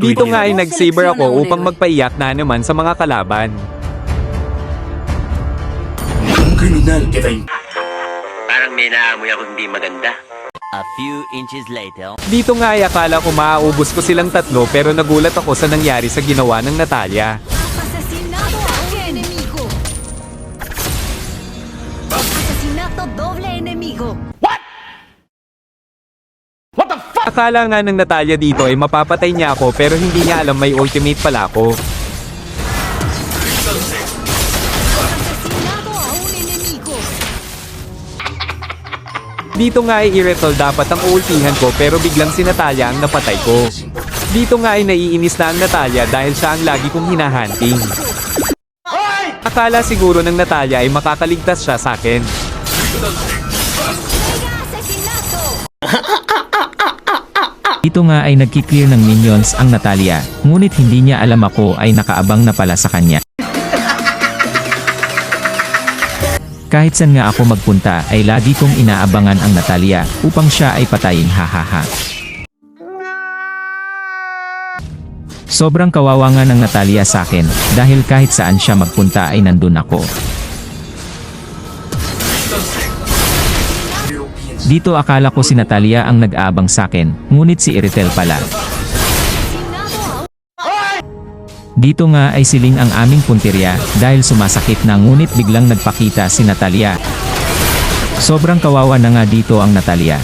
Dito nga ay nag-saber ako upang magpaiyak na naman sa mga kalaban. Kriminal kita. Parang may naamoy ako hindi maganda. A few inches later. Dito nga ay akala ko maaubos ko silang tatlo pero nagulat ako sa nangyari sa ginawa ng Natalia. Asesinado a un enemigo. Asesinato doble enemigo. Akala nga ng Natalia dito ay mapapatay niya ako pero hindi niya alam may ultimate pala ako. Asesinado a un enemigo. Dito nga ay irretal dapat ang ultihan ko pero biglang si Natalia ang napatay ko. Dito nga ay naiinis na ang Natalia dahil siya ang lagi kong hinahunting. Akala siguro ng Natalia ay makakaligtas siya sa akin. Mega asesinato. Dito nga ay nagki-clear ng minions ang Natalia, ngunit hindi niya alam ako ay nakaabang na pala sa kanya. Kahit saan nga ako magpunta ay lagi kong inaabangan ang Natalia upang siya ay patayin, hahaha. Sobrang kawawa nga ng Natalia sa akin dahil kahit saan siya magpunta ay nandun ako. Dito akala ko si Natalia ang nag-aabang sa akin, ngunit si Iritel pala. Dito nga ay siling ang aming puntirya dahil sumasakit na ngunit biglang nagpakita si Natalia. Sobrang kawawa na nga dito ang Natalia.